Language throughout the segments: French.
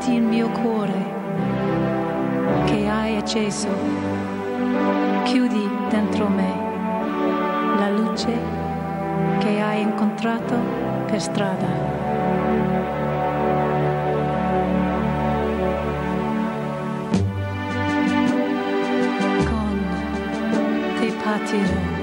metti il mio cuore che hai acceso, chiudi dentro me la luce che hai incontrato per strada. Partirò.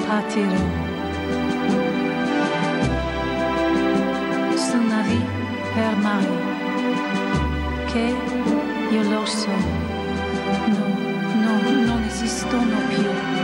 Partirò su navi per mare che io lo so, non esistono più.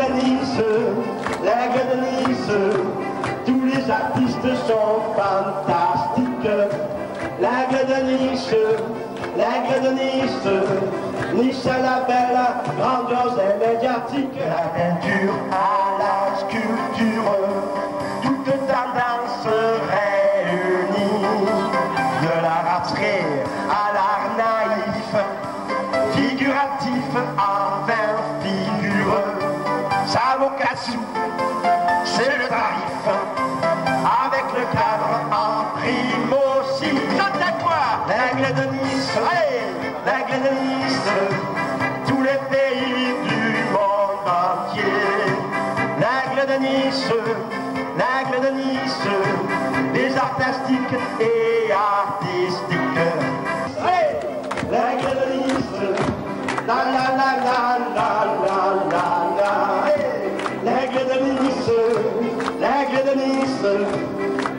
de Nice, l'aigle de Nice, tous les artistes sont fantastiques. L'aigle de Nice, l'aigle de Nice, Nice à la belle, grandiose et médiatique. La peinture à la sculpture, toute tendance réunie. De l'art abstrait à l'art naïf, figuratif en 20 figures. Sa vocation, c'est le tarif, avec le cadre en prime aussi. Chante à quoi? L'aigle de Nice, allez, l'aigle de Nice, tous les pays du monde entier. L'aigle de Nice, l'aigle de Nice, les arts plastiques et artistiques. Hey, l'aigle de Nice, la la la la la la la la. Hey, l'aigle de Nice, l'aigle de Nice,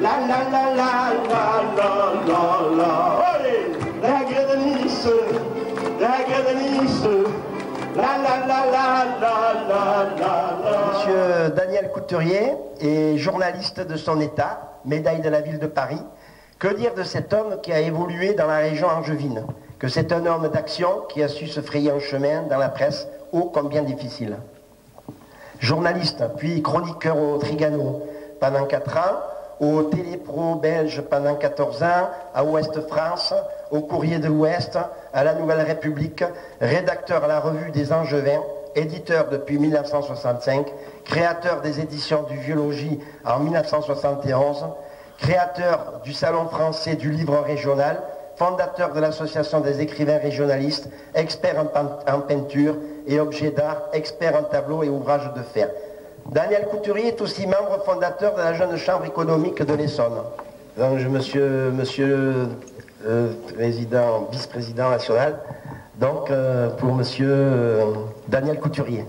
la la la la la la la la. Hey, l'aigle de Nice, l'aigle de Nice, la la la la la la la. Monsieur Daniel Couturier est journaliste de son état, médaille de la ville de Paris. Que dire de cet homme qui a évolué dans la région angevine? Que c'est un homme d'action qui a su se frayer un chemin dans la presse, ô combien difficile. Journaliste, puis chroniqueur au Trigano pendant 4 ans, au Télépro belge pendant 14 ans, à Ouest France, au Courrier de l'Ouest, à la Nouvelle République, rédacteur à la Revue des Angevins, éditeur depuis 1965, créateur des éditions du Vieux-Logis en 1971, créateur du Salon français du livre régional, fondateur de l'Association des écrivains régionalistes, expert en peinture et objets d'art, expert en tableaux et ouvrages de fer. Daniel Couturier est aussi membre fondateur de la Jeune Chambre économique de l'Essonne. Donc, monsieur vice-président national, donc pour monsieur Daniel Couturier.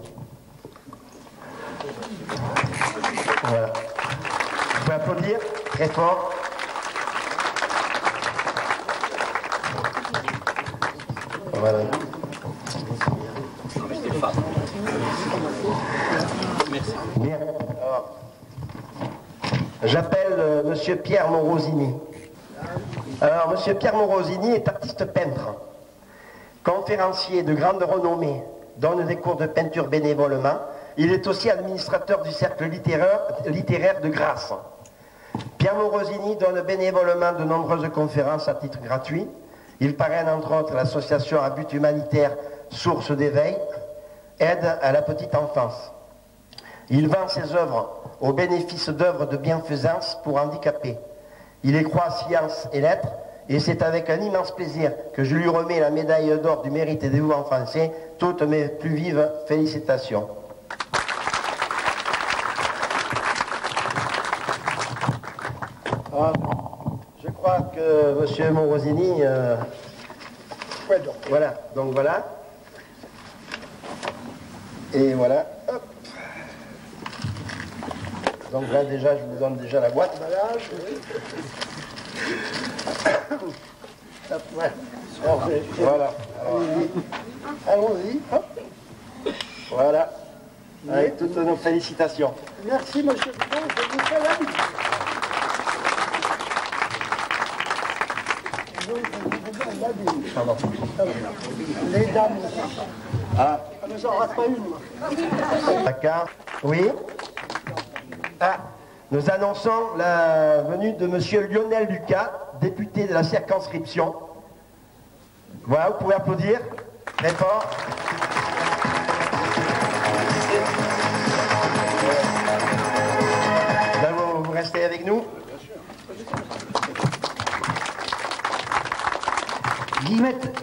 Voilà. Vous pouvez applaudir très fort. Voilà. Bien. J'appelle monsieur Pierre Morosini. Alors, monsieur Pierre Morosini est artiste peintre, conférencier de grande renommée, donne des cours de peinture bénévolement. Il est aussi administrateur du cercle littéraire de Grasse. Pierre Morosini donne bénévolement de nombreuses conférences à titre gratuit. Il parraine entre autres l'association à but humanitaire Source d'éveil, aide à la petite enfance. Il vend ses œuvres au bénéfice d'œuvres de bienfaisance pour handicapés. Il est croix sciences et lettres, et c'est avec un immense plaisir que je lui remets la médaille d'or du mérite et dévouement français. Toutes mes plus vives félicitations. Je crois que M. Morosini... voilà, donc voilà. Et voilà, hop. Donc là déjà, je vous donne déjà la boîte. Voilà. Allons-y. Voilà. Avec toutes nos félicitations. Merci, monsieur Bidon, je vous fais la bise. Pardon. Les dames aussi. Ah. Mais j'en rate pas une, moi. D'accord. Oui. Ah. Nous annonçons la venue de monsieur Lionel Lucas, député de la circonscription. Voilà, vous pouvez applaudir très fort. Là, vous restez avec nous.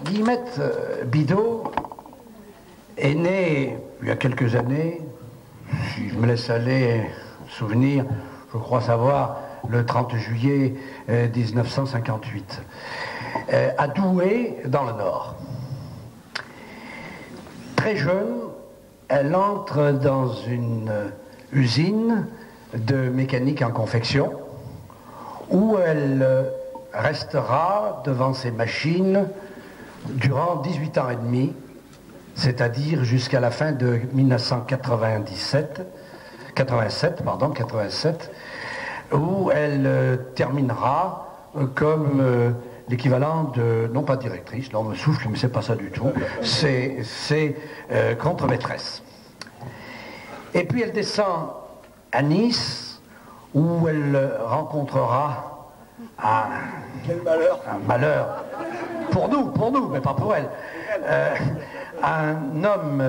Guillemette Bidault est née il y a quelques années, si je me laisse aller souvenir, je crois savoir, le 30 juillet 1958, à Douai, dans le Nord. Très jeune, elle entre dans une usine de mécanique en confection, où elle restera devant ses machines durant 18 ans et demi, c'est-à-dire jusqu'à la fin de 87, où elle terminera comme l'équivalent de, non pas directrice, non, me souffle, mais c'est pas ça du tout, c'est contre-maîtresse. Et puis elle descend à Nice, où elle rencontrera Quel malheur. un malheur, pour nous, mais pas pour elle, un homme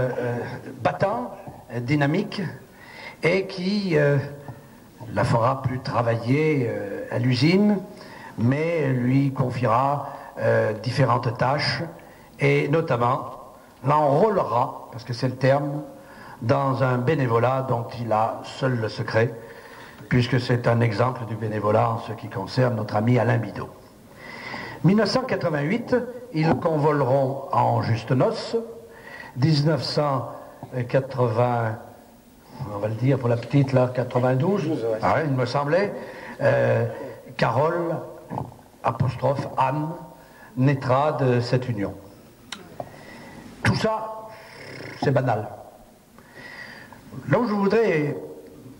battant, dynamique, et qui la fera plus travailler à l'usine, mais lui confiera différentes tâches, et notamment l'enrôlera, parce que c'est le terme, dans un bénévolat dont il a seul le secret, puisque c'est un exemple du bénévolat en ce qui concerne notre ami Alain Bidot. 1988, ils convoleront en juste noces. 1980, on va le dire pour la petite là, 92, ah ouais, il me semblait, Carole, apostrophe Anne, naîtra de cette union. Tout ça, c'est banal. Là où je voudrais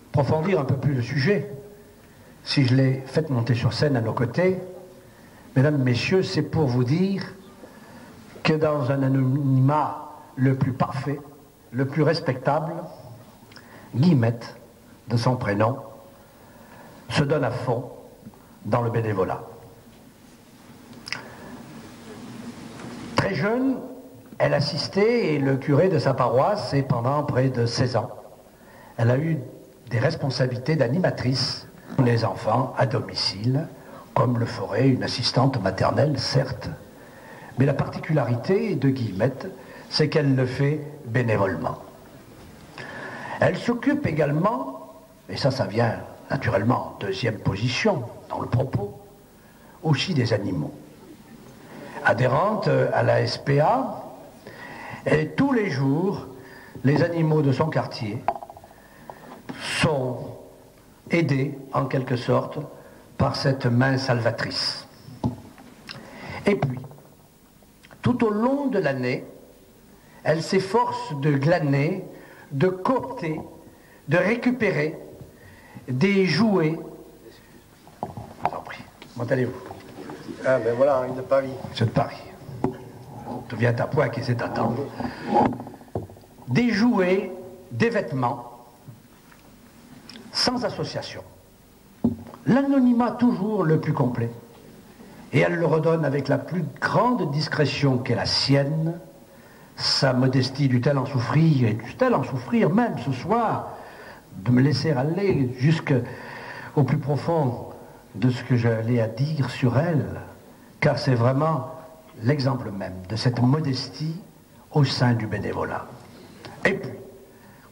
approfondir un peu plus le sujet, si je l'ai fait monter sur scène à nos côtés, mesdames, messieurs, c'est pour vous dire que dans un anonymat le plus parfait, le plus respectable, Guillemette, de son prénom, se donne à fond dans le bénévolat. Très jeune, elle assistait, et le curé de sa paroisse, et pendant près de 16 ans, elle a eu des responsabilités d'animatrice pour les enfants à domicile, comme le ferait une assistante maternelle, certes. Mais la particularité de Guillemette, c'est qu'elle le fait bénévolement. Elle s'occupe également, et ça vient naturellement en deuxième position dans le propos, aussi des animaux. Adhérente à la SPA, et tous les jours, les animaux de son quartier sont aidés, en quelque sorte, par cette main salvatrice. Et puis, tout au long de l'année, elle s'efforce de glaner, de coopter, de récupérer des jouets. Je vous en prie, comment allez-vous? Ah ben voilà, une de Paris. C'est de Paris. Tu viens à point qui sait attendre. Des jouets, des vêtements, sans association. L'anonymat toujours le plus complet. Et elle le redonne avec la plus grande discrétion qu'est la sienne. Sa modestie dut-elle en souffrir, et dut-elle en souffrir même ce soir, de me laisser aller jusqu'au plus profond de ce que j'allais à dire sur elle, car c'est vraiment l'exemple même de cette modestie au sein du bénévolat. Et puis,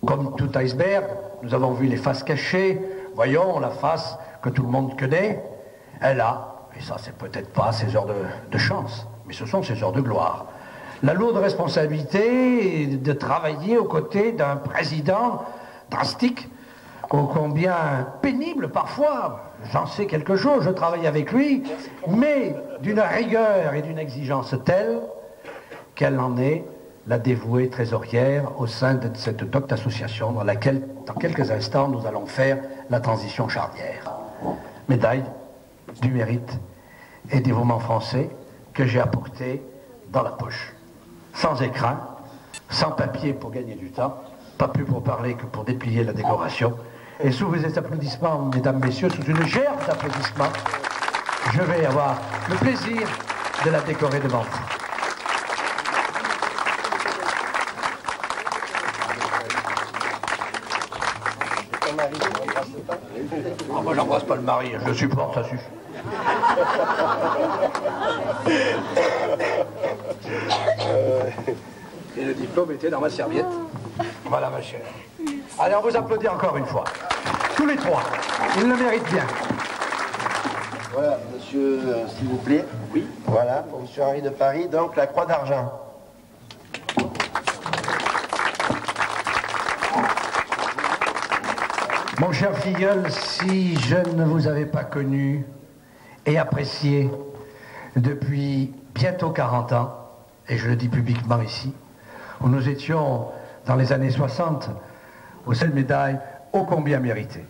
comme tout iceberg, nous avons vu les faces cachées, voyons la face que tout le monde connaît, elle a, et ça c'est peut-être pas ses heures de chance, mais ce sont ses heures de gloire, la lourde responsabilité de travailler aux côtés d'un président drastique, ô combien pénible parfois, j'en sais quelque chose, je travaille avec lui, mais d'une rigueur et d'une exigence telle qu'elle en est la dévouée trésorière au sein de cette docte association dans laquelle, dans quelques instants, nous allons faire la transition charnière. Médaille du mérite et dévouement français que j'ai apporté dans la poche. Sans écrin, sans papier pour gagner du temps, pas plus pour parler que pour déplier la décoration. Et sous vos applaudissements, mesdames, messieurs, sous une gerbe d'applaudissements, je vais avoir le plaisir de la décorer devant vous. Oh, moi, j'embrasse pas le mari, je le supporte, ça suffit. Et le diplôme était dans ma serviette. Voilà, ma chère. Allez, on vous applaudit encore une fois. Tous les trois. Ils le méritent bien. Voilà, monsieur, s'il vous plaît. Oui. Voilà, pour monsieur Henri de Paris, donc la Croix d'Argent. Mon cher filleul, si je ne vous avais pas connu et apprécié depuis bientôt 40 ans, et je le dis publiquement ici, où nous étions dans les années 60, aux cette médaille ô combien méritée.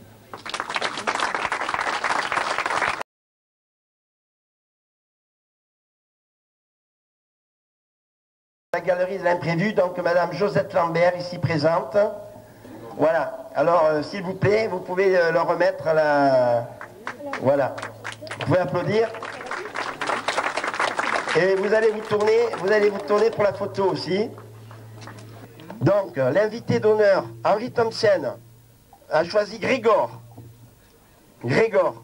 La galerie de l'imprévu, donc Madame Josette Lambert, ici présente. Voilà, alors s'il vous plaît, vous pouvez leur remettre la... Voilà, vous pouvez applaudir. Et vous allez vous tourner pour la photo aussi. Donc, l'invité d'honneur, Henri Thompson, a choisi Grégor. Grégor.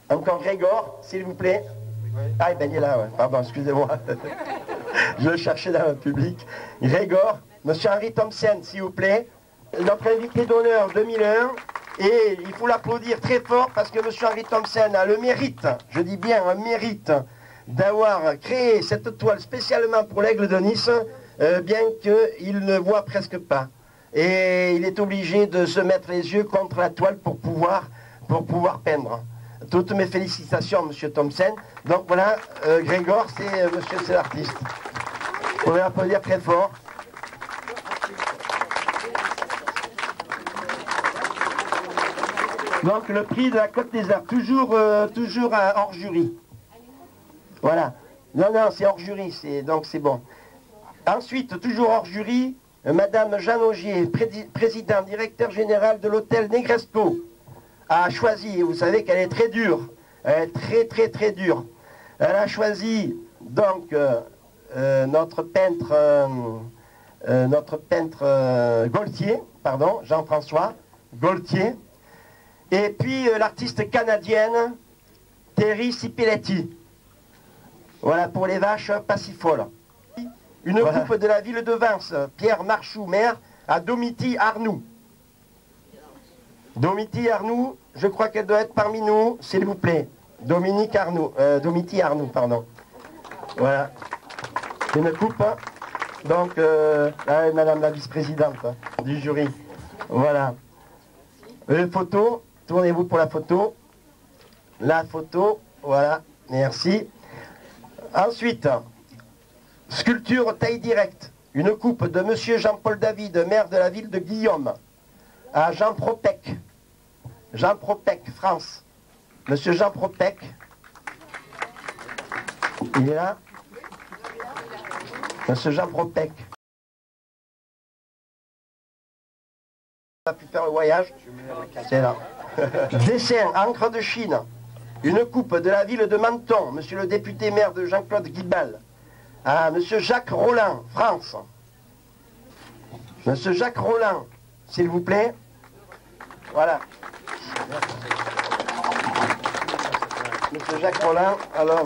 Encore Grégor, s'il vous plaît. Ah, ben il est là, ouais. Pardon, excusez-moi. Je le cherchais dans le public. Grégor, monsieur Henri Thompson, s'il vous plaît. Notre invité d'honneur 2001. Et il faut l'applaudir très fort parce que monsieur Henri Thompson a le mérite, je dis bien un mérite, d'avoir créé cette toile spécialement pour l'Aigle de Nice, bien qu'il ne voit presque pas. Et il est obligé de se mettre les yeux contre la toile pour pouvoir peindre. Toutes mes félicitations, monsieur Thompson. Donc voilà, Grégor, c'est l'artiste. Vous pouvez applaudir très fort. Donc le prix de la Côte des Arts, toujours hors jury. Voilà. Non, c'est hors jury, donc c'est bon. Ensuite, toujours hors jury, Madame Jeanne Augier, présidente, directeur général de l'hôtel Negresco, a choisi, vous savez qu'elle est très dure, elle est très dure. Elle a choisi donc notre peintre Gaultier, pardon, Jean-François Gaultier, et puis l'artiste canadienne Terry Cipelletti. Voilà pour les vaches passifoles. Une coupe de la ville de Vence, Pierre Marchou, maire, à Domiti Arnoux. Domiti Arnoux, je crois qu'elle doit être parmi nous, s'il vous plaît. Domiti Arnoux, pardon. Voilà. Une coupe, donc, là est madame la vice-présidente du jury. Voilà. Photo, tournez-vous pour la photo. La photo, voilà, merci. Ensuite, sculpture taille directe, une coupe de monsieur Jean-Paul David, maire de la ville de Guillaume, à Jean Propec, France. Monsieur Jean Propec, il est là. Monsieur Jean Propec. On a pu faire le voyage, c'est là. Dessin, encre de Chine. Une coupe de la ville de Menton, monsieur le député maire de Jean-Claude Guibal, à monsieur Jacques Roland, France. Monsieur Jacques Roland, s'il vous plaît. Voilà. Monsieur Jacques Roland, alors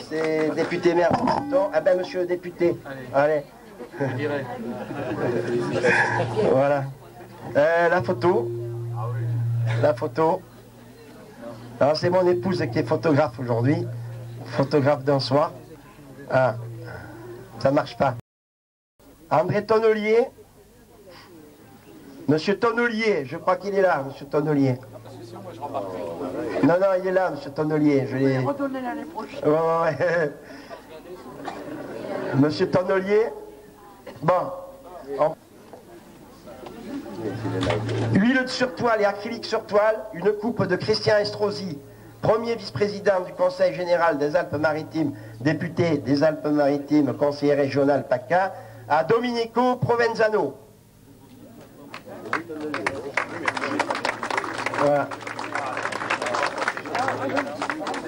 c'est député maire de Menton. Ah ben monsieur le député, allez. Voilà. La photo. La photo. Alors c'est mon épouse qui est photographe aujourd'hui, photographe d'un soir. Ah, ça marche pas. André Tonnelier. Monsieur Tonnelier, je crois qu'il est là, monsieur Tonnelier. Non, il est là, monsieur Tonnelier. Je l'ai redonné l'année prochaine. Ouais. Monsieur Tonnelier. Bon. Huile sur toile et acrylique sur toile, une coupe de Christian Estrosi, premier vice-président du Conseil général des Alpes-Maritimes, député des Alpes-Maritimes, conseiller régional PACA, à Domenico Provenzano. Voilà.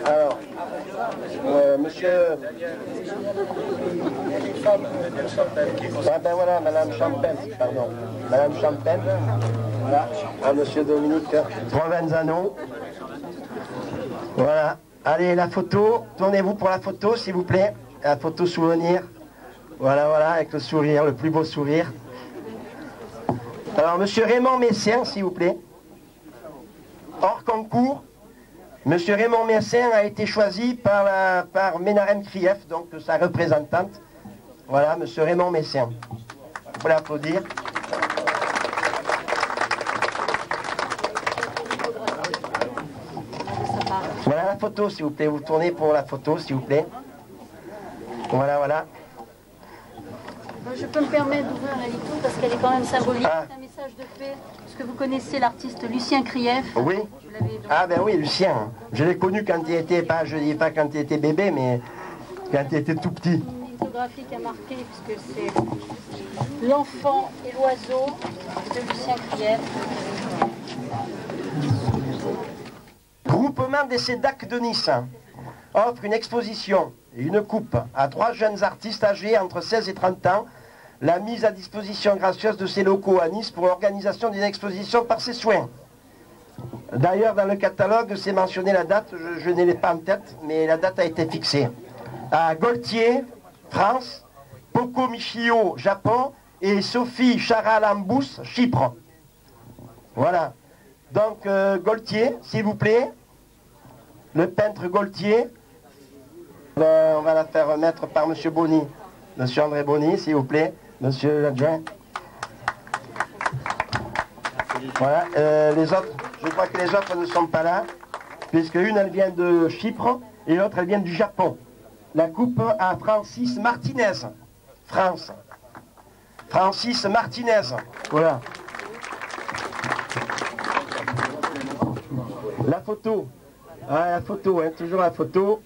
Alors, monsieur... Ah ben voilà, madame Champagne, pardon. Madame Champagne, voilà, à monsieur Dominique Provenzano. Voilà. Allez, la photo, tournez-vous pour la photo, s'il vous plaît. La photo souvenir. Voilà, avec le sourire, le plus beau sourire. Alors, monsieur Raymond Messien, s'il vous plaît. Hors concours. Monsieur Raymond Messien a été choisi par Ménarem Krief, donc sa représentante. Voilà, monsieur Raymond Messien. Vous pouvez l'applaudir. Voilà la photo, s'il vous plaît. Vous tournez pour la photo, s'il vous plaît. Voilà. Je peux me permettre d'ouvrir la lecture parce qu'elle est quand même symbolique. Ah. C'est un message de paix. Est-ce que vous connaissez l'artiste Lucien Krief? Oui. Vous l'avez donc- Ah ben oui, Lucien. Je l'ai connu quand il était, pas, je dis pas quand il était bébé, mais quand il était tout petit. Une lithographie qui a marqué puisque c'est L'enfant et l'oiseau de Lucien Krief. Groupement des CEDAC de Nice offre une exposition et une coupe à 3 jeunes artistes âgés entre 16 et 30 ans, la mise à disposition gracieuse de ses locaux à Nice pour l'organisation d'une exposition par ses soins. D'ailleurs, dans le catalogue, c'est mentionné la date, je ne l'ai pas en tête, mais la date a été fixée. À Gaultier, France, Poco Michio, Japon, et Sophie Charalambous, Chypre. Voilà. Donc, Gaultier, s'il vous plaît. Le peintre Gaultier. On va la faire remettre par M. Bonny. M. André Bonny, s'il vous plaît. Monsieur l'adjoint. Voilà. Les autres, je crois que les autres ne sont pas là, puisque une, elle vient de Chypre, et l'autre, elle vient du Japon. La coupe à Francis Martinez. France. Francis Martinez. Voilà. La photo. Ah, la photo, hein, toujours la photo.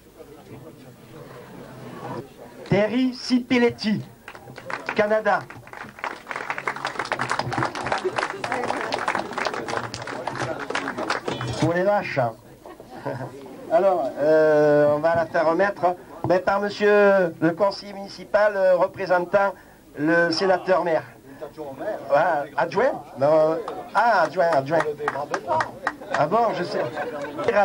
Terry Cipelletti, Canada. Pour les vaches. Alors, on va la faire remettre par monsieur le conseiller municipal représentant le sénateur maire. Ah, adjoint non, ah, adjoint. Ah bon, je sais.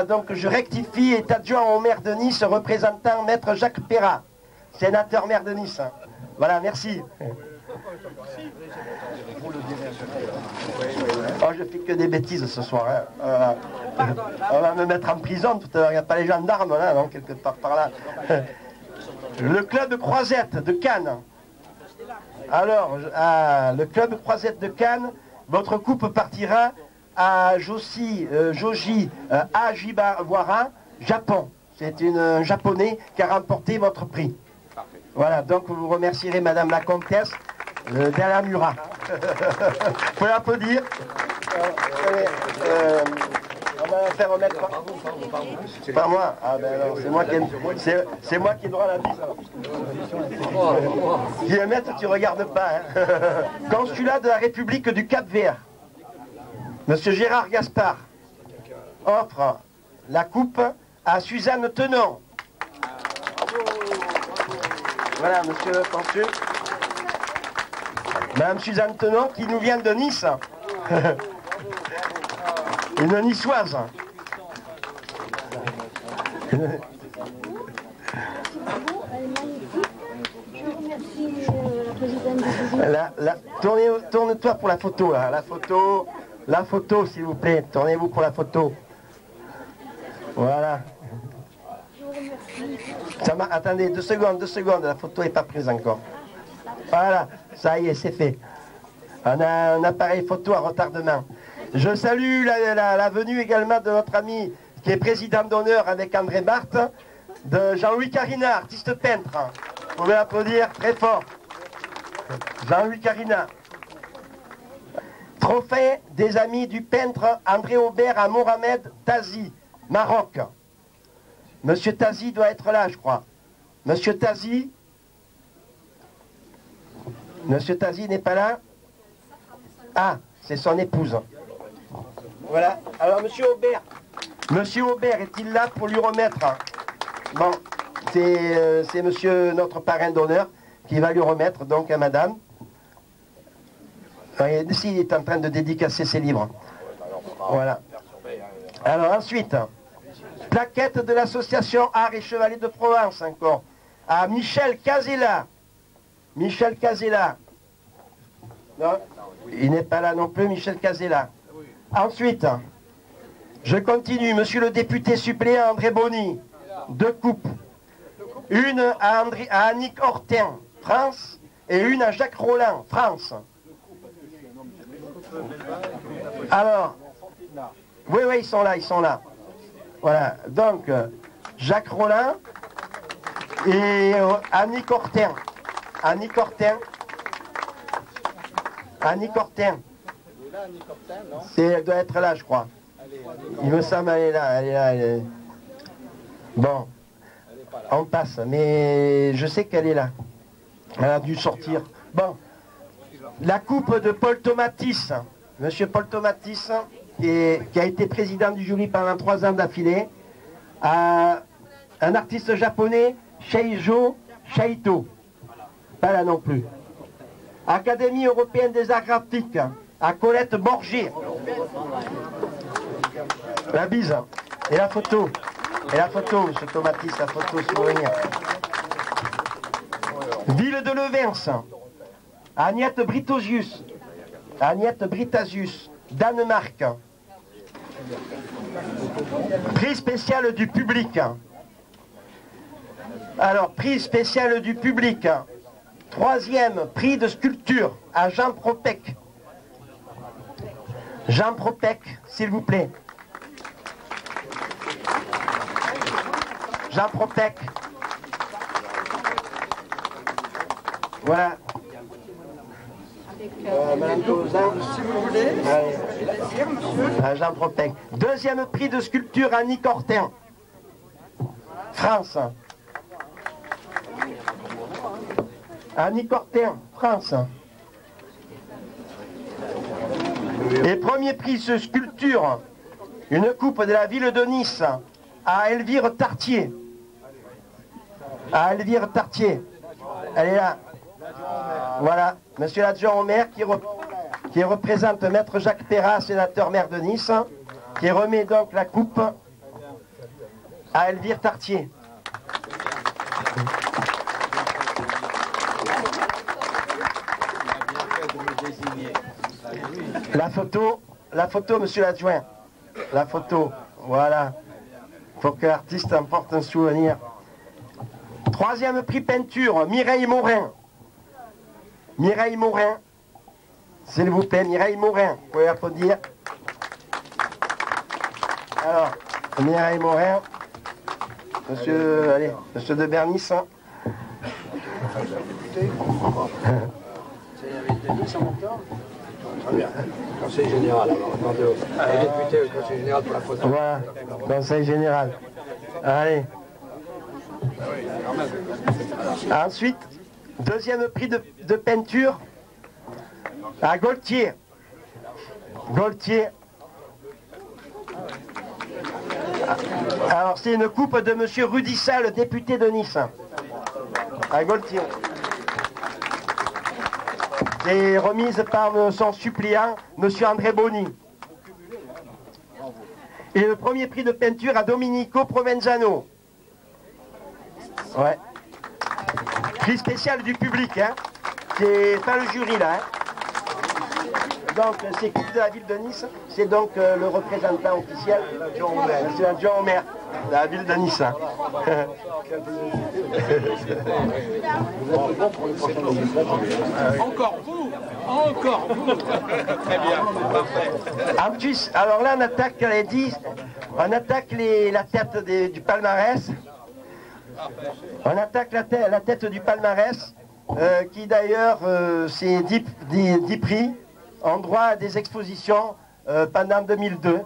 Donc je rectifie, est adjoint au maire de Nice, représentant maître Jacques Perrat, sénateur maire de Nice. Voilà, merci. Oh, je fais que des bêtises ce soir. Hein. On va me mettre en prison tout à l'heure, il n'y a pas les gendarmes là, non, quelque part par là. Le club Croisette de Cannes. Alors, le club Croisette de Cannes, votre coupe partira à Joji Ajibawara, Japon. C'est un japonais qui a remporté votre prix. Voilà, donc vous remercierez Madame la Comtesse d'Alamura. Vous pouvez applaudir. On va la faire remettre. C'est pas moi. Ah ben non, c'est moi qui ai droit à la bise. Guillemette, tu regardes pas. Hein. Consulat de la République du Cap-Vert. Monsieur Gérard Gaspard offre la coupe à Suzanne Tenon. Voilà, monsieur le consul. Madame Suzanne Tenon qui nous vient de Nice. Une niçoise. Tourne-toi pour la photo, là. La photo, s'il vous plaît. Tournez-vous pour la photo. Voilà. Attendez, 2 secondes, la photo n'est pas prise encore. Voilà, ça y est, c'est fait. On a un appareil photo à retardement. Je salue la venue également de notre ami qui est président d'honneur avec André Barthes, de Jean-Louis Carina, artiste peintre. Vous pouvez applaudir très fort. Jean-Louis Carina. Trophée des amis du peintre André Aubert à Mohamed Tazi, Maroc. Monsieur Tazi doit être là, je crois. Monsieur Tazi n'est pas là? Ah, c'est son épouse. Voilà. Alors, Monsieur Aubert est-il là pour lui remettre? Bon, c'est monsieur notre parrain d'honneur qui va lui remettre donc à madame. Ici, il est en train de dédicacer ses livres. Voilà. Alors ensuite, plaquette de l'association Art et Chevalier de Provence encore, à Michel Casella. Michel Casella. Non, il n'est pas là non plus, Michel Casella. Ensuite, je continue, monsieur le député suppléant André Bonny, 2 coupes. Une à Annick Hortin, France, et une à Jacques Roland, France. Alors, oui, ils sont là. Voilà, donc, Jacques Roland et Annick Hortin. Annick Hortin, Annie Cortin. Elle doit être là, je crois. Il me semble qu'elle est là. Elle est là. Elle est... Bon, on passe. Mais je sais qu'elle est là. Elle a dû sortir. Bon, la coupe de Paul Tomatis. Monsieur Paul Tomatis, qui a été président du jury pendant 3 ans d'affilée. Un artiste japonais, Sheijo Shaito. Pas là non plus. Académie européenne des arts graphiques, à Colette Borgé. La bise. Et la photo. Et la photo, monsieur Tomatis, la photo souvenir. Ville de Levens. Agnette Britosius. Agnette Britasius. Danemark. Prix spécial du public. Alors, prix spécial du public. 3e prix de sculpture à Jean Propec. Jean Propec, s'il vous plaît. Jean Propec. Voilà. Madame Tozan, si vous voulez. Jean Propec. 2e prix de sculpture Annie Cortin. France. Annie Cortin, France. Et 1er prix de sculpture, une coupe de la ville de Nice, à Elvire Tartier. À Elvire Tartier. Elle est là. Voilà, monsieur l'adjoint au maire qui représente maître Jacques Perrat, sénateur maire de Nice, qui remet donc la coupe à Elvire Tartier. La photo, monsieur l'adjoint. La photo, voilà. Faut que l'artiste emporte un souvenir. 3e prix peinture, Mireille Morin. Mireille Morin. S'il vous plaît, Mireille Morin. Vous pouvez applaudir. Alors, Mireille Morin. Monsieur de Bernis. Conseil général, alors, député au conseil général pour la photo. Voilà, conseil général. Allez. Ensuite, 2e prix de peinture à Gaultier. Gaultier. Alors, c'est une coupe de monsieur Rudissal, député de Nice. À Gaultier. C'est remise par son suppléant, monsieur André Boni. Et le 1er prix de peinture à Domenico Provenzano. Ouais. Prix spécial du public, hein. C'est pas le jury là, hein. Donc c'est qui de la ville de Nice, c'est donc le représentant officiel, monsieur l'adjoint au maire de la ville de Nice. Hein. Encore vous. Très bien, parfait. En plus, alors là on attaque les 10, on attaque la tête du palmarès. On attaque la tête du palmarès, qui d'ailleurs, c'est 10 prix, en droit à des expositions pendant 2002.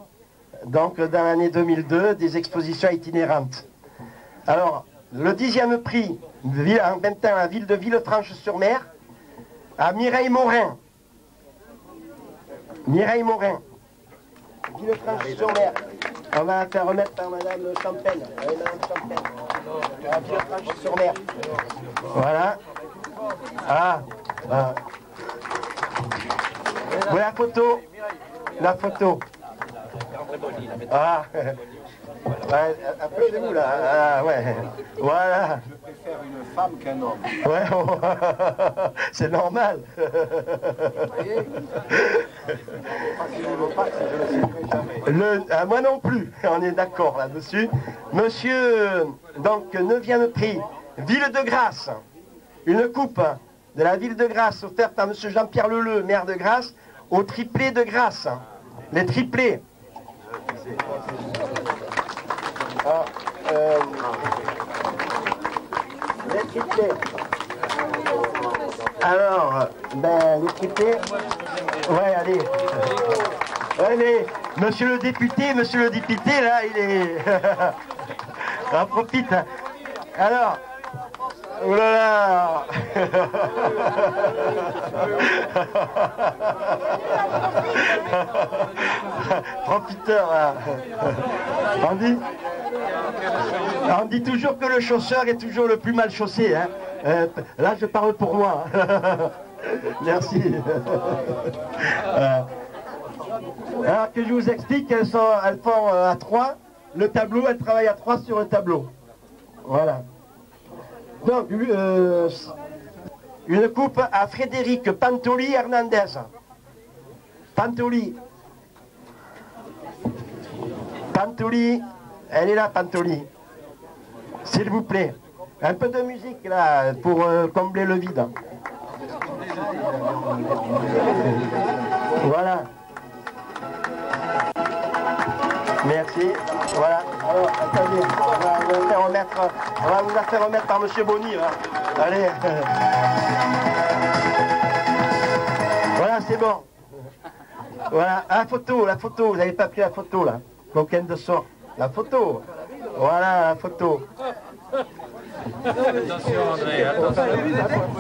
Donc dans l'année 2002, des expositions itinérantes. Alors, le 10e prix, en même temps la ville de Villefranche-sur-Mer, à Mireille Morin. Mireille Morin. Villefranche-sur-Mer. On va la faire remettre par Madame Champagne. Allez, Madame Champagne. À Villefranche-sur-Mer. Voilà. Ah. Ah. Voilà la photo. La photo. Ah. Ouais, approchez-vous là. Ah, ouais. Voilà. Je préfère une femme qu'un homme. Ouais, c'est normal. Moi non plus, on est d'accord là-dessus. Monsieur, donc, 9e prix, Ville de Grasse. Une coupe de la Ville de Grasse offerte par monsieur Jean-Pierre Leleu, maire de Grasse, au triplé de Grasse. Les triplés. Les triplés. Alors, ben, les triplés, Ouais, allez. Allez, monsieur le député, là, il est... On profite. Alors, oh là là. Profiteur, là. On dit toujours que le chausseur est toujours le plus mal chaussé. Hein. Là, je parle pour moi. Merci. Alors que je vous explique, elles font à 3. Le tableau, elles travaillent à 3 sur le tableau. Voilà. Donc, une coupe à Frédéric Pantoli Hernandez. Pantoli. Pantoli. Elle est là, Pantoli. S'il vous plaît. Un peu de musique, là, pour combler le vide. Voilà. Merci. Voilà. Alors, attendez, on va vous la faire remettre par M. Bonny. Là. Allez. Voilà, c'est bon. Voilà, la photo. Vous n'avez pas pris la photo, là. Coquin de sort. La photo. Voilà, la photo. Attention André, attention.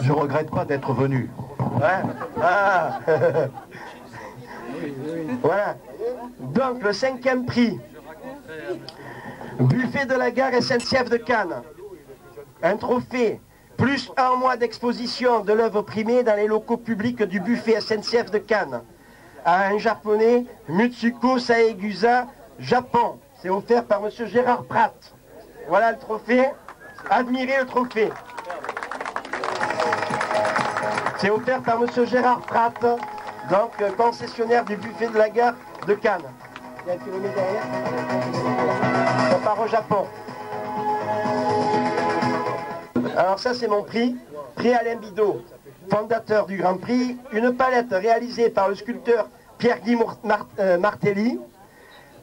Je regrette pas d'être venu. Ouais. Ah. Voilà. Donc le 5e prix, buffet de la gare SNCF de Cannes. Un trophée, plus 1 mois d'exposition de l'œuvre primée dans les locaux publics du buffet SNCF de Cannes. À un japonais, Mutsuko Saegusa, Japon. C'est offert par M. Gérard Pratt. Voilà le trophée. Admirez le trophée. C'est offert par M. Gérard Pratt, donc concessionnaire du buffet de la gare de Cannes. Il y a un kilomètre derrière. Ça part au Japon. Alors ça c'est mon prix, prix Alain Bidot, fondateur du Grand Prix, une palette réalisée par le sculpteur Pierre-Guy Martelly,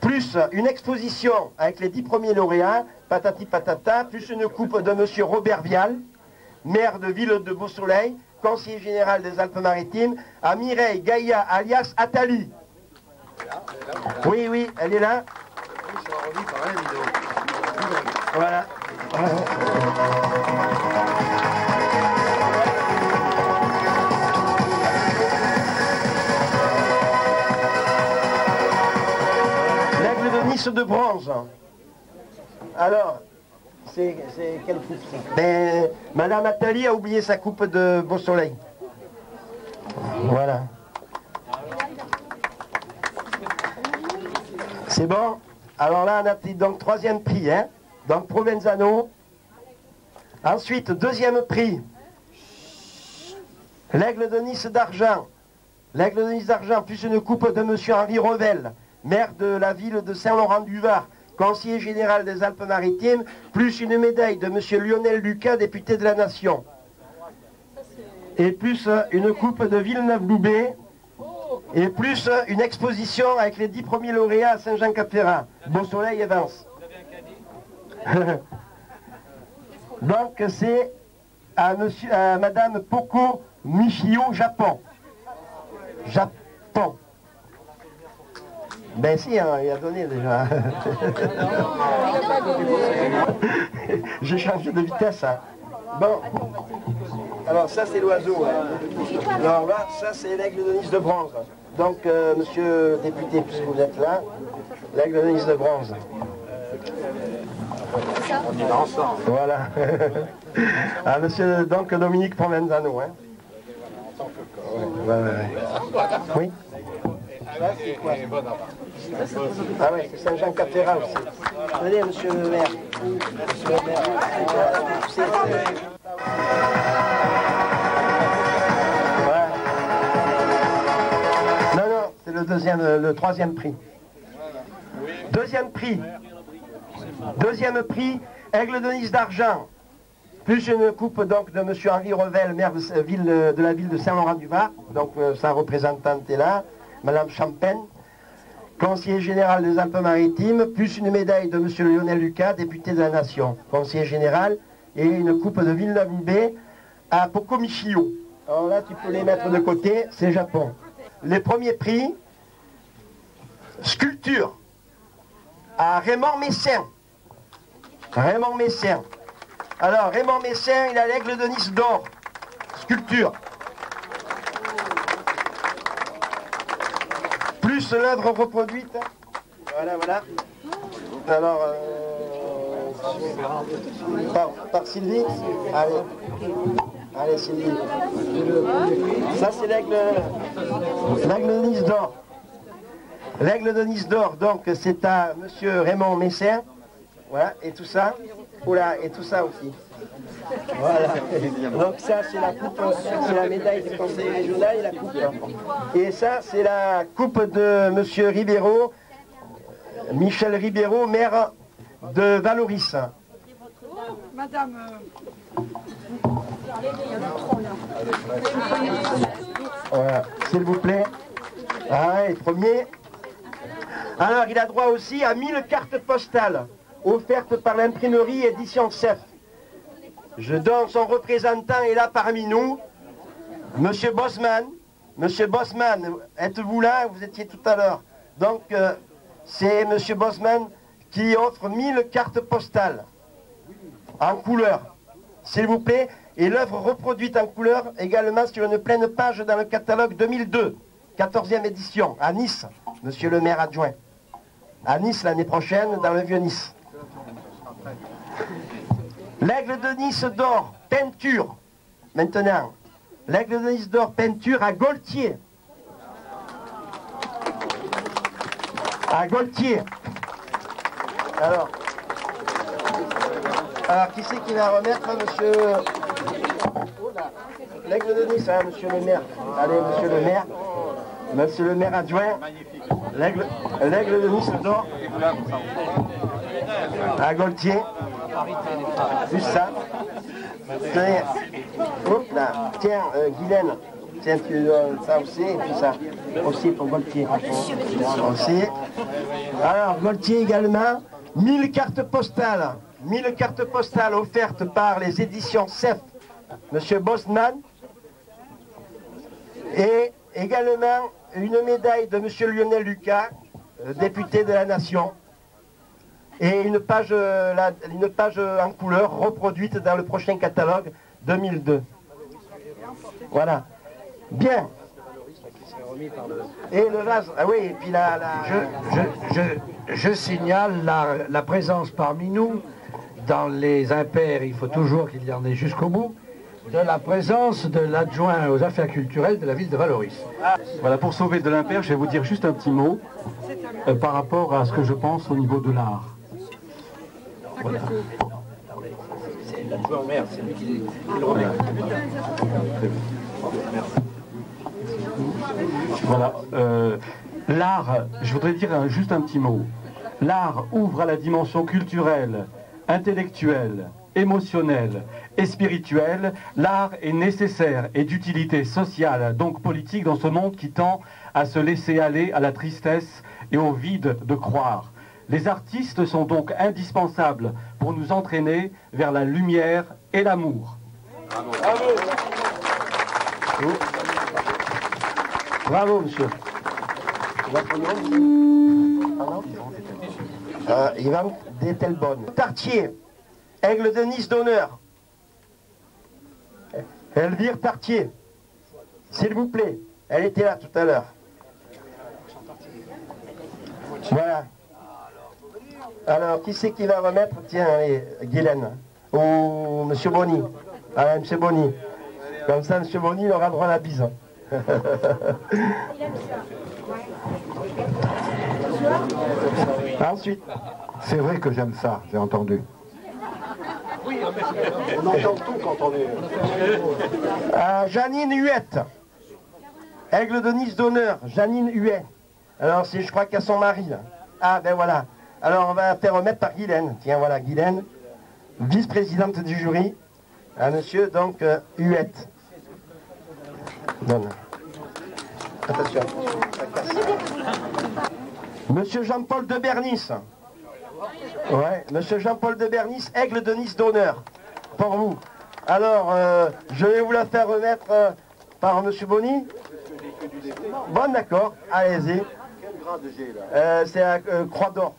plus une exposition avec les 10 premiers lauréats, patati patata, plus une coupe de M. Robert Vial, maire de Ville de Beausoleil, conseiller général des Alpes-Maritimes, à Mireille Gaïa alias Attali. Oui, oui, elle est là. Voilà. L'aigle de Nice de bronze. Alors, c'est quelle coupe ça? Ben, Madame Attali a oublié sa coupe de Beau Soleil. Voilà. C'est bon? Alors là, on a donc 3e prix, hein? Donc Provenzano. Ensuite, 2e prix. L'aigle de Nice d'argent. L'aigle de Nice d'argent, plus une coupe de M. Henri Revel, maire de la ville de Saint-Laurent-du-Var, conseiller général des Alpes-Maritimes, plus une médaille de M. Lionel Lucas, député de la Nation. Et plus une coupe de Villeneuve-Loubet, et plus une exposition avec les 10 premiers lauréats à Saint-Jean-Cap-Ferrat, Beau Soleil et Vence. Donc c'est à Madame Poko Michio, Japon. Japon. Ben si, hein, il a donné déjà. J'ai changé de vitesse. Hein. Bon. Alors ça c'est l'oiseau. Hein. Alors là, ça c'est l'aigle de Nice de bronze. Donc monsieur le député, puisque vous êtes là, l'aigle de Nice de bronze. On y va ensemble. Voilà. Ah, monsieur donc Dominique Provenzano. Hein. Ouais. Oui. Là, c'est quoi? Ah ouais, c'est Saint-Jean-Cap-Ferrat aussi. Venez, monsieur le maire. Monsieur le maire. Voilà. Non, c'est le 3e prix. 2e prix. 2e prix, aigle de Nice d'argent. Plus une coupe donc de M. Henri Revel, maire de la ville de Saint-Laurent-du-Var. Donc sa représentante est là. Madame Champagne, conseiller général des Alpes-Maritimes, plus une médaille de M. Lionel Lucas, député de la Nation, conseiller général, et une coupe de Villeneuve-Loubet à Pocomichio. Alors là, tu peux les mettre de côté, c'est Japon. les premiers prix sculpture à Raymond Messin. Raymond Messin. Alors, Raymond Messin, il a l'Aigle de Nice d'or. Sculpture. Plus l'œuvre reproduite. Voilà, voilà. Alors, par Sylvie. Allez. Allez, Sylvie. Ça, c'est l'Aigle de Nice d'or. L'Aigle de Nice d'or, donc, c'est à monsieur Raymond Messin. Voilà, et tout ça. Oula, et tout ça aussi. Voilà. Donc ça, c'est la coupe, c'est la médaille du conseil régional et la coupe. Et ça, c'est la coupe de monsieur Ribeiro, Michel Ribeiro, maire de Valoris. Madame... Voilà, s'il vous plaît. Ah, et premier. Alors, il a droit aussi à 1000 cartes postales offertes par l'imprimerie Édition CEF. Je donne son représentant est là parmi nous, Monsieur Bosman. Monsieur Bosman, êtes-vous là? Vous étiez tout à l'heure. Donc, c'est Monsieur Bosman qui offre 1000 cartes postales en couleur, s'il vous plaît. Et l'œuvre reproduite en couleur également sur une pleine page dans le catalogue 2002, 14e édition, à Nice, Monsieur le maire adjoint. À Nice l'année prochaine, dans le Vieux-Nice. L'Aigle de Nice d'or, peinture. Maintenant, l'Aigle de Nice d'or, peinture à Gaultier. À Gaultier. Alors, qui c'est qui va remettre, monsieur... L'Aigle de Nice, hein, monsieur le maire. Allez, monsieur le maire. Monsieur le maire adjoint. L'Aigle de Nice d'or. À Gaultier. Juste ça. Tenez. Hop là. Tiens, Guylaine. Tiens, tu ça aussi, et puis ça. Aussi pour Gaultier. Aussi. Alors, Gaultier également. 1000 cartes postales. 1000 cartes postales offertes par les éditions CEF. Monsieur Bosman. Et également une médaille de monsieur Lionel Lucas, député de la Nation. Et une page en couleur reproduite dans le prochain catalogue 2002. Voilà. Bien. Et le vase, ah oui, et puis Je signale la présence parmi nous, dans les impairs, il faut toujours qu'il y en ait jusqu'au bout, de la présence de l'adjoint aux affaires culturelles de la ville de Valoris. Voilà, pour sauver de l'impair, je vais vous dire juste un petit mot par rapport à ce que je pense au niveau de l'art. Voilà. C'est l'adjoint au maire, c'est lui qui le remet. Voilà. L'art, je voudrais dire juste un petit mot. L'art ouvre à la dimension culturelle, intellectuelle, émotionnelle et spirituelle. L'art est nécessaire et d'utilité sociale, donc politique, dans ce monde qui tend à se laisser aller à la tristesse et au vide de croire. Les artistes sont donc indispensables pour nous entraîner vers la lumière et l'amour. Bravo. Bravo, monsieur. Votre nom? Yvan Detelbonne. Tartier, Aigle de Nice d'honneur. Elvire Tartier, s'il vous plaît. Elle était là tout à l'heure. Voilà. Alors, qui c'est qui va remettre? Tiens, allez, Guylaine. Ou monsieur Bonny. Ah, monsieur Bonny. Comme ça, monsieur Bonny, il aura droit à la bise. Ensuite. C'est vrai que j'aime ça, j'ai entendu. On entend tout quand on est... Janine Huette. Aigle de Nice d'honneur, Janine Huet. Alors, je crois qu'il y a son mari, là. Ah, ben voilà. Alors, on va faire remettre par Guylaine. Tiens, voilà, Guylaine, vice-présidente du jury. À monsieur, donc, Huette. Donne. Attention. Monsieur Jean-Paul de Bernis. Ouais, monsieur Jean-Paul de Bernis, Aigle de Nice d'honneur. Pour vous. Alors, je vais vous la faire remettre par monsieur Bonny. Bon, d'accord, allez-y. C'est la Croix d'Or.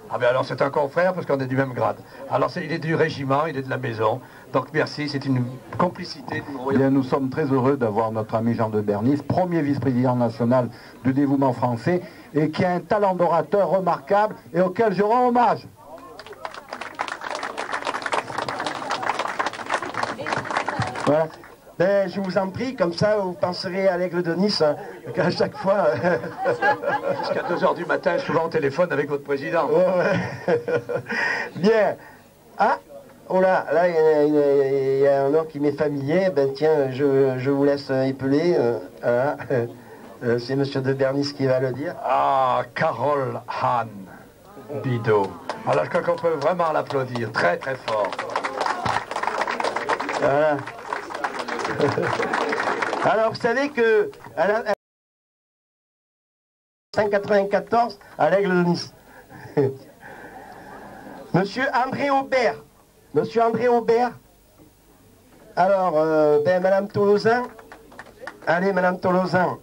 Ah ben alors c'est un confrère parce qu'on est du même grade. Alors il est du régiment, il est de la maison. Donc merci, c'est une complicité. Bien, nous sommes très heureux d'avoir notre ami Jean de Bernis, premier vice-président national du dévouement français, et qui a un talent d'orateur remarquable et auquel je rends hommage. Voilà. Ben, je vous en prie, comme ça vous penserez à l'Aigle de Nice, hein, qu'à chaque fois... Jusqu'à 2h du matin, souvent au téléphone avec votre président. Ouais. Bien. Ah, oh là il y a un nom qui m'est familier. Ben tiens, je vous laisse épeler. Voilà. C'est monsieur de Bernis qui va le dire. Ah, Carole Hahn Bidault. Alors je crois qu'on peut vraiment l'applaudir très très fort. Voilà. Alors vous savez que à 1994 à l'Aigle de Nice, Monsieur André Aubert. Monsieur André Aubert. Alors, ben Madame Tolosin. Allez, Madame Tolosin.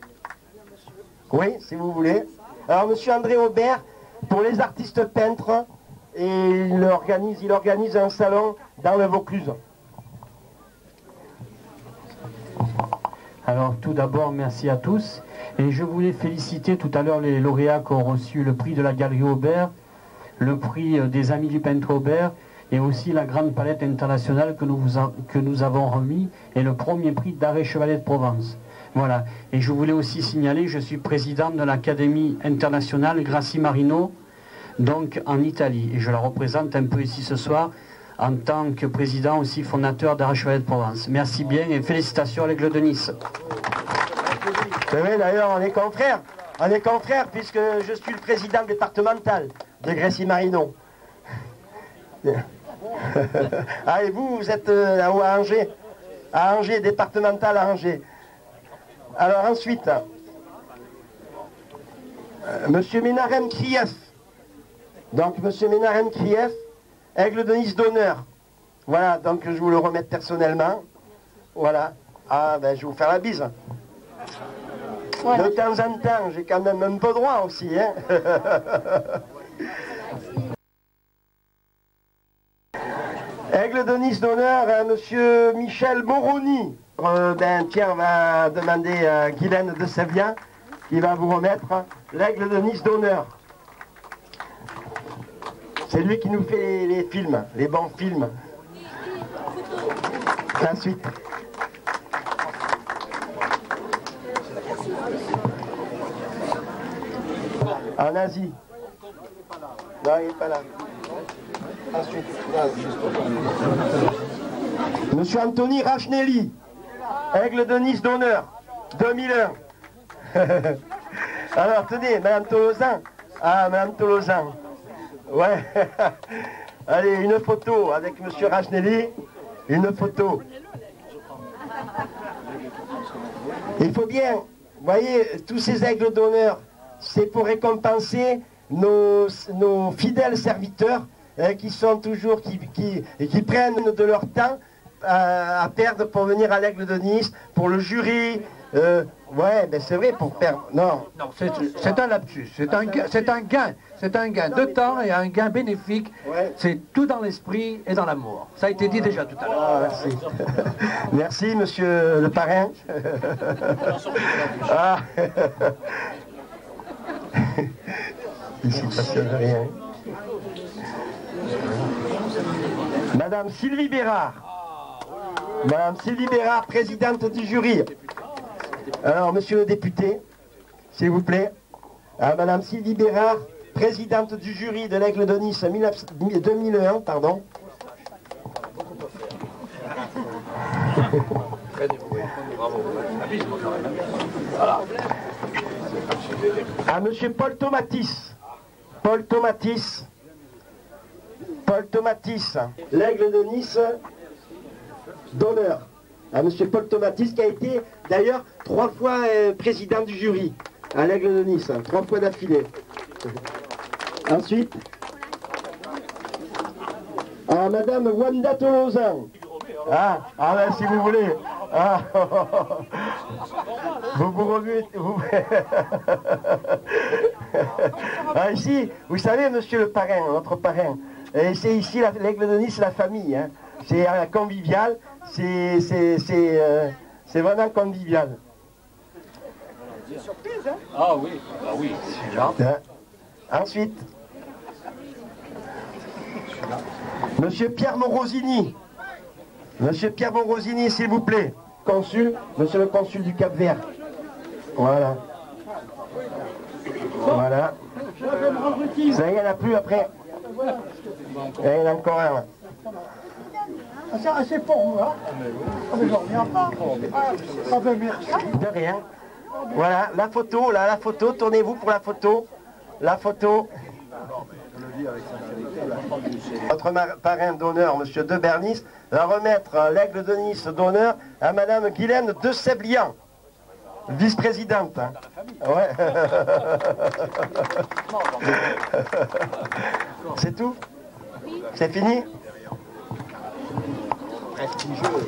Oui, si vous voulez. Alors Monsieur André Aubert, pour les artistes peintres, et il organise un salon dans le Vaucluse. Alors tout d'abord, merci à tous. Et je voulais féliciter tout à l'heure les lauréats qui ont reçu le prix de la Galerie Aubert, le prix des Amis du Peintre Aubert, et aussi la Grande Palette Internationale que nous avons remis, et le premier prix d'Arrêt Chevalet de Provence. Voilà. Et je voulais aussi signaler, je suis président de l'Académie internationale Grassi Marino, donc en Italie. Et je la représente un peu ici ce soir, en tant que président aussi fondateur d'Arrêt Chevalet de Provence. Merci bien et félicitations à l'Aigle de Nice. C'est vrai, d'ailleurs, on est confrères. On est confrères puisque je suis le président départemental de Grassi Marino. Ah, et vous êtes là-haut à Angers. À Angers, départemental à Angers. Alors ensuite, Monsieur Ménarem Krief. Donc Monsieur Ménarem Krief, Aigle de Nice d'honneur. Voilà, donc je vous le remets personnellement. Voilà. Ah, ben je vais vous faire la bise. Voilà. De temps en temps, j'ai quand même un peu droit aussi. Hein. Aigle de Nice d'honneur à Monsieur Michel Moroni. Ben tiens, on va demander à Guylaine de Sévien qui va vous remettre l'Aigle de Nice d'honneur. C'est lui qui nous fait les films, les bons films. Ensuite. En Asie. Non, il n'est pas là. Ensuite. Monsieur Anthony Rachnelli, Aigle de Nice d'honneur, 2001. Alors, tenez, Madame Tolosin. Ah, Madame Tolosin. Ouais. Allez, une photo avec Monsieur Rachnelli. Une photo. Il faut bien, vous voyez, tous ces aigles d'honneur, c'est pour récompenser nos fidèles serviteurs qui sont toujours, qui prennent de leur temps à perdre pour venir à l'Aigle de Nice, pour le jury. Ouais, mais c'est vrai, pour perdre. Non. Non, c'est un lapsus, c'est un gain de temps et un gain bénéfique. Ouais. C'est tout dans l'esprit et dans l'amour. Ça a été dit déjà tout à l'heure. Ah, merci. Merci, monsieur le parrain. Ah. Ici, ça ne passe rien. Madame Sylvie Bérard. Madame Sylvie Bérard, présidente du jury. Alors, monsieur le député, s'il vous plaît. Ah, Madame Sylvie Bérard, présidente du jury de l'Aigle de Nice 2001, pardon. À monsieur Paul Tomatis. Paul Tomatis. Paul Tomatis, l'Aigle de Nice d'honneur. À monsieur Paul Tomatis, qui a été d'ailleurs 3 fois président du jury à l'Aigle de Nice, 3 fois d'affilée. Ensuite, à madame Wanda Tolosin. Ah ben, si vous voulez. Ah, Vous remuez... Ah, ici, vous savez, monsieur le parrain, notre parrain, c'est ici l'Aigle de Nice, la famille. Hein. C'est convivial, c'est vraiment convivial. C'est surprise, hein? Ah oui, c'est là. Ensuite, monsieur Pierre Morosini. Monsieur Pierre Morosini, s'il vous plaît. Consul, monsieur le consul du Cap-Vert. Voilà. Voilà. Ça, il n'y en a plus après. Il y en a encore un là. C'est pour moi. Mais je reviens pas. Ah ben merci. De rien. Voilà, la photo, là, la photo. Tournez-vous pour la photo. La photo. Notre parrain d'honneur, monsieur de Bernis, va remettre l'Aigle de Nice d'honneur à madame Guylaine de Séblian, vice-présidente. Hein. Ouais. C'est tout? C'est fini? Prestigieux.